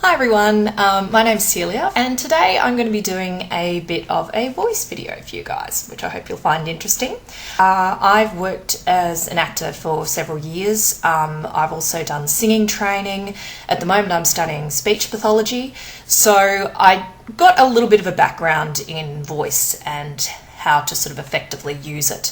Hi everyone, my name's Celia and today I'm going to be doing a bit of a voice video for you guys, which I hope you'll find interesting. I've worked as an actor for several years. I've also done singing training. At the moment I'm studying speech pathology, so I got a little bit of a background in voice and how to sort of effectively use it.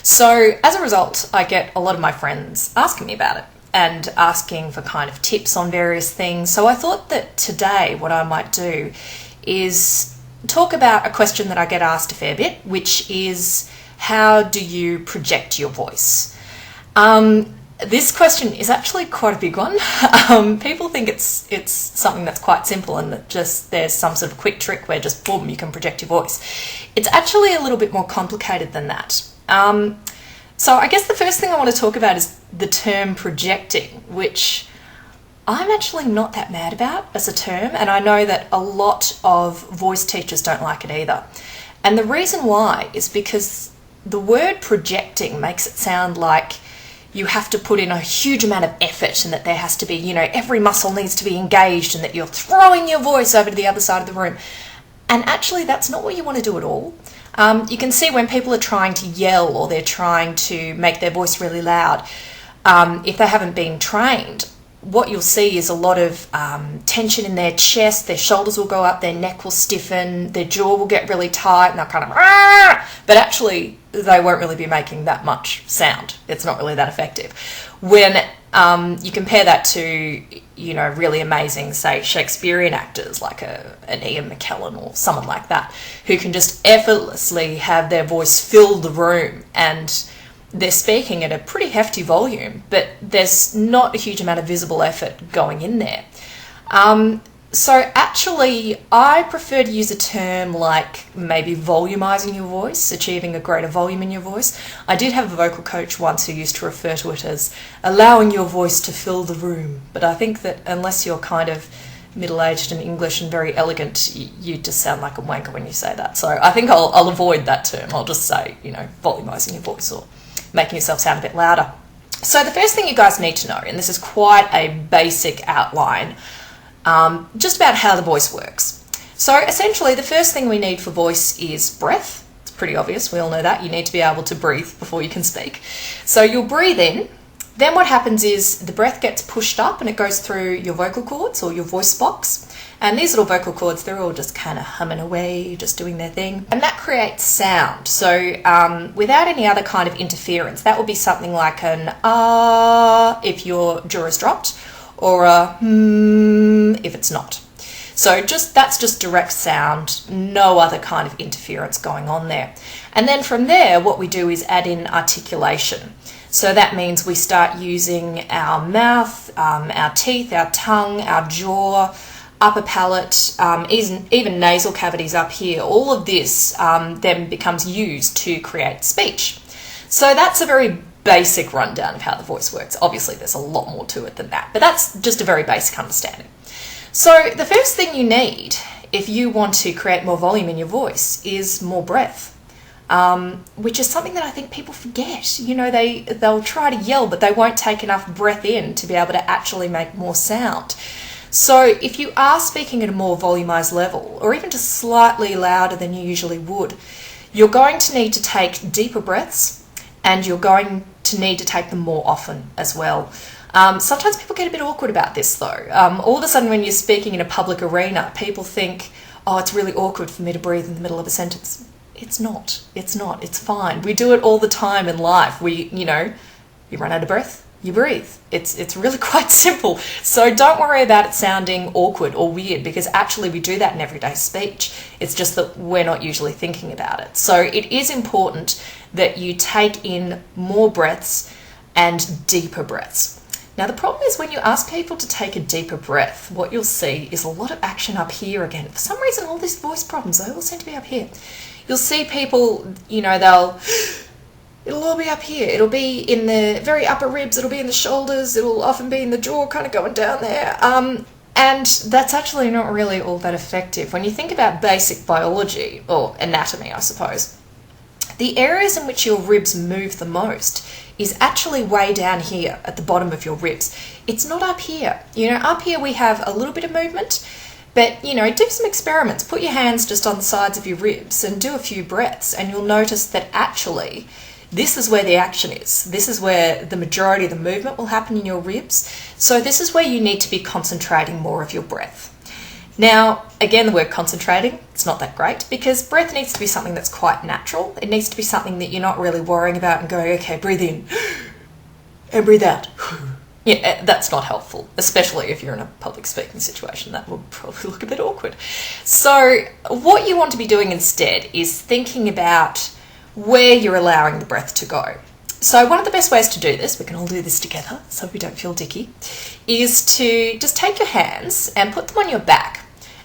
So as a result, I get a lot of my friends asking me about it and asking for kind of tips on various things. So I thought that today what I might do is talk about a question that I get asked a fair bit, which is, how do you project your voice? This question is actually quite a big one. People think it's something that's quite simple and that just there's some sort of quick trick where just boom, you can project your voice. It's actually a little bit more complicated than that. So I guess the first thing I want to talk about is the term projecting, which I'm actually not that mad about as a term, and I know that a lot of voice teachers don't like it either. And the reason why is because the word projecting makes it sound like you have to put in a huge amount of effort and that there has to be, every muscle needs to be engaged and that you're throwing your voice over to the other side of the room. And actually that's not what you want to do at all. You can see when people are trying to yell or they're trying to make their voice really loud, if they haven't been trained, what you'll see is a lot of tension in their chest, their shoulders will go up, their neck will stiffen, their jaw will get really tight and they'll kind of, but actually they won't really be making that much sound. It's not really that effective. When you compare that to, really amazing, say, Shakespearean actors like an Ian McKellen or someone like that, who can just effortlessly have their voice fill the room and they're speaking at a pretty hefty volume, but there's not a huge amount of visible effort going in there. So actually, I prefer to use a term like maybe volumizing your voice, achieving a greater volume in your voice. I did have a vocal coach once who used to refer to it as allowing your voice to fill the room, but I think that unless you're kind of middle-aged and English and very elegant, you just sound like a wanker when you say that. So I think I'll avoid that term. I'll just say, volumizing your voice or making yourself sound a bit louder. So the first thing you guys need to know, and this is quite a basic outline, just about how the voice works. So essentially the first thing we need for voice is breath. It's pretty obvious, we all know that. You need to be able to breathe before you can speak. So you'll breathe in, then what happens is the breath gets pushed up and it goes through your vocal cords or your voice box. And these little vocal cords, they're all just kind of humming away, just doing their thing. And that creates sound. So without any other kind of interference, that would be something like an ah if your jaw is dropped, or a if it's not. So that's just direct sound, no other kind of interference going on there. And then from there, what we do is add in articulation. So that means we start using our mouth, our teeth, our tongue, our jaw, upper palate, even nasal cavities up here. All of this then becomes used to create speech. So that's a very basic rundown of how the voice works. Obviously, there's a lot more to it than that, but that's just a very basic understanding. So the first thing you need if you want to create more volume in your voice is more breath. Which is something that I think people forget. They'll try to yell, but they won't take enough breath in to be able to actually make more sound. So if you are speaking at a more volumized level, or even just slightly louder than you usually would, you're going to need to take deeper breaths, and you're going to need to take them more often as well. Sometimes people get a bit awkward about this though. All of a sudden when you're speaking in a public arena, people think, oh, it's really awkward for me to breathe in the middle of a sentence. It's not. It's fine. We do it all the time in life. You run out of breath, you breathe. It's really quite simple. So don't worry about it sounding awkward or weird, because actually we do that in everyday speech. It's just that we're not usually thinking about it. So it is important that you take in more breaths and deeper breaths. Now the problem is when you ask people to take a deeper breath, what you'll see is a lot of action up here again. For some reason all these voice problems, they all seem to be up here. You'll see people, it'll all be up here. It'll be in the very upper ribs, it'll be in the shoulders, it'll often be in the jaw, kind of going down there. And that's actually not really all that effective. When you think about basic biology, or anatomy, I suppose, the areas in which your ribs move the most is actually way down here at the bottom of your ribs. It's not up here. Up here we have a little bit of movement, but, do some experiments. Put your hands just on the sides of your ribs and do a few breaths, and you'll notice that actually this is where the action is. This is where the majority of the movement will happen in your ribs. So this is where you need to be concentrating more of your breath. Now, again, the word concentrating, it's not that great, because breath needs to be something that's quite natural. It needs to be something that you're not really worrying about and going, okay, breathe in and breathe out. Yeah, that's not helpful, especially if you're in a public speaking situation. That will probably look a bit awkward. So what you want to be doing instead is thinking about where you're allowing the breath to go. So one of the best ways to do this, we can all do this together so we don't feel dicky, is to just take your hands and put them on your back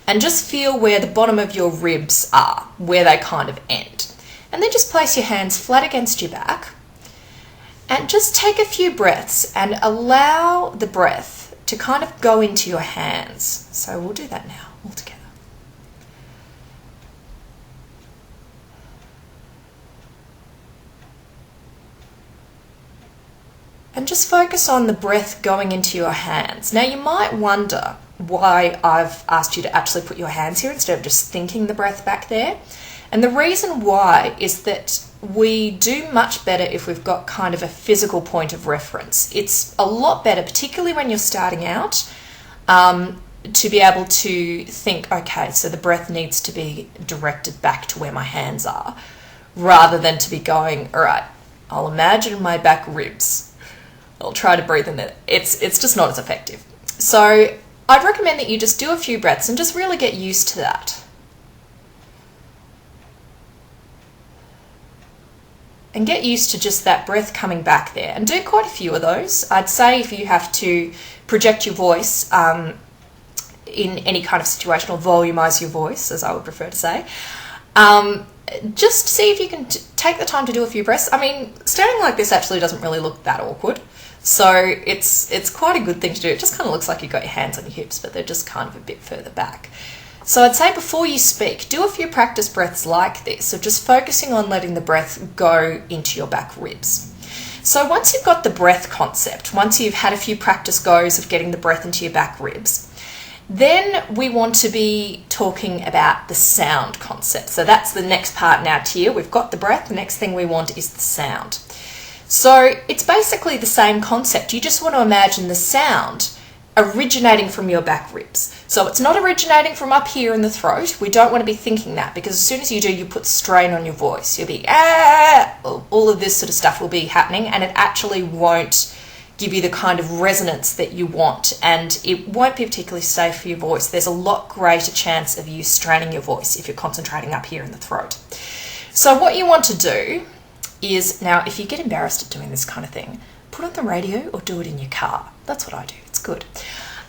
and just feel where the bottom of your ribs are, where they kind of end. And then just place your hands flat against your back and just take a few breaths and allow the breath to kind of go into your hands. So we'll do that now all together. And just focus on the breath going into your hands. Now you might wonder why I've asked you to actually put your hands here instead of just thinking the breath back there. And the reason why is that we do much better if we've got kind of a physical point of reference. It's a lot better, particularly when you're starting out, to be able to think, okay, so the breath needs to be directed back to where my hands are, rather than to be going, all right, I'll imagine my back ribs. I'll try to breathe in there. It's just not as effective. So I'd recommend that you just do a few breaths and just really get used to that. And get used to just that breath coming back there. And do quite a few of those. I'd say if you have to project your voice in any kind of situation, or volumise your voice, as I would prefer to say, just see if you can take the time to do a few breaths. I mean, standing like this actually doesn't really look that awkward. So it's quite a good thing to do. It just kind of looks like you've got your hands on your hips, but they're just kind of a bit further back. So I'd say before you speak, do a few practice breaths like this. So just focusing on letting the breath go into your back ribs. So once you've got the breath concept, once you've had a few practice goes of getting the breath into your back ribs, then we want to be talking about the sound concept. So that's the next part in our tier. We've got the breath. The next thing we want is the sound. So it's basically the same concept. You just want to imagine the sound originating from your back ribs. So it's not originating from up here in the throat. We don't want to be thinking that, because as soon as you do, you put strain on your voice. You'll be, all of this sort of stuff will be happening, and it actually won't give you the kind of resonance that you want, and it won't be particularly safe for your voice. There's a lot greater chance of you straining your voice if you're concentrating up here in the throat. So what you want to do is, now if you get embarrassed at doing this kind of thing, put on the radio or do it in your car. That's what I do. It's good.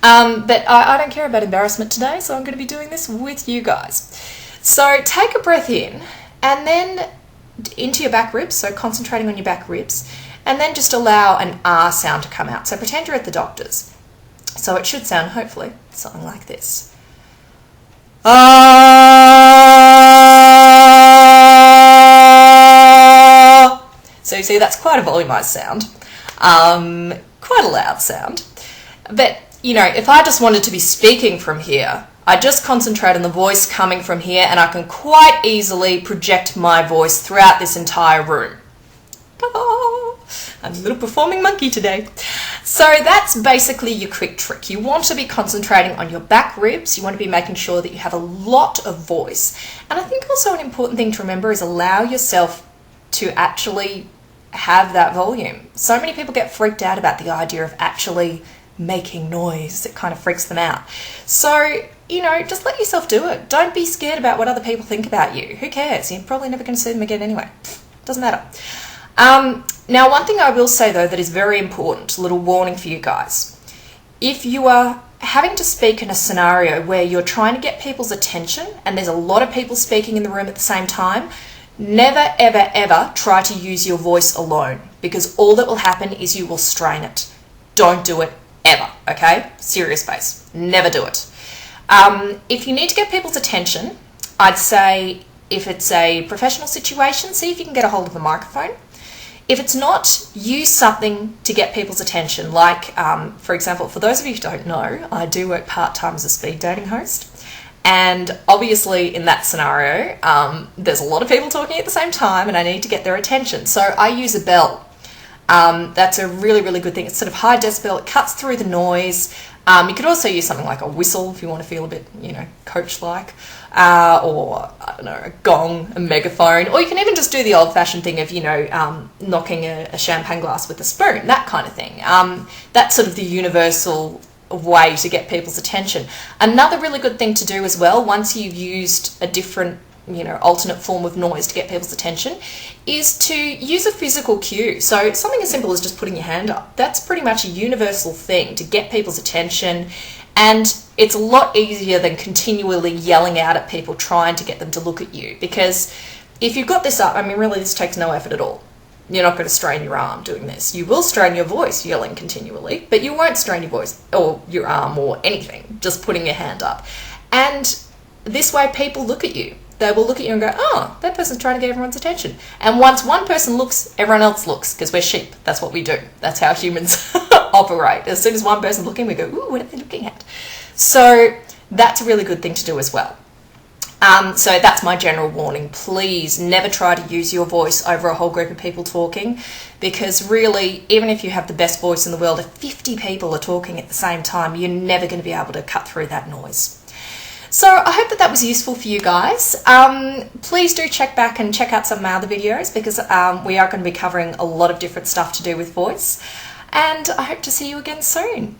But I don't care about embarrassment today, so I'm going to be doing this with you guys. So take a breath in and then into your back ribs, so concentrating on your back ribs, and then just allow an R sound to come out. So pretend you're at the doctor's. So it should sound, hopefully, something like this. So you see, that's quite a volumized sound, quite a loud sound. But, you know, if I just wanted to be speaking from here, I just concentrate on the voice coming from here, and I can quite easily project my voice throughout this entire room. I'm a little performing monkey today. So that's basically your quick trick. You want to be concentrating on your back ribs. You want to be making sure that you have a lot of voice. And I think also an important thing to remember is allow yourself to actually have that volume. So many people get freaked out about the idea of actually making noise. It kind of freaks them out. So, you know, just let yourself do it. Don't be scared about what other people think about you. Who cares? You're probably never going to see them again anyway. Doesn't matter. Now, one thing I will say, though, that is very important, a little warning for you guys. If you are having to speak in a scenario where you're trying to get people's attention and there's a lot of people speaking in the room at the same time, never, ever, ever try to use your voice alone, because all that will happen is you will strain it. Don't do it ever, okay? Serious face. Never do it. If you need to get people's attention, I'd say If it's a professional situation, see if you can get a hold of a microphone. If it's not, use something to get people's attention. Like, for example, for those of you who don't know, I do work part-time as a speed dating host. And obviously in that scenario, there's a lot of people talking at the same time and I need to get their attention. So I use a bell. That's a really, really good thing. It's sort of high decibel. It cuts through the noise. You could also use something like a whistle if you want to feel a bit, coach-like, or, I don't know, a gong, a megaphone, or you can even just do the old-fashioned thing of, knocking a champagne glass with a spoon, that kind of thing. That's sort of the universal way to get people's attention. Another really good thing to do as well, once you've used a different alternate form of noise to get people's attention, is to use a physical cue. So something as simple as just putting your hand up. That's pretty much a universal thing to get people's attention, and it's a lot easier than continually yelling out at people trying to get them to look at you, because if you've got this up, really this takes no effort at all. You're not going to strain your arm doing this. You will strain your voice yelling continually, but you won't strain your voice or your arm or anything, just putting your hand up. And this way people look at you. They will look at you and go, oh, that person's trying to get everyone's attention. And once one person looks, everyone else looks, because we're sheep. That's what we do. That's how humans operate. As soon as one person's looking, we go, ooh, what are they looking at? So that's a really good thing to do as well. So that's my general warning. Please never try to use your voice over a whole group of people talking, because really, even if you have the best voice in the world, if 50 people are talking at the same time, you're never going to be able to cut through that noise. So I hope that was useful for you guys. Please do check back and check out some of my other videos, because we are going to be covering a lot of different stuff to do with voice. And I hope to see you again soon.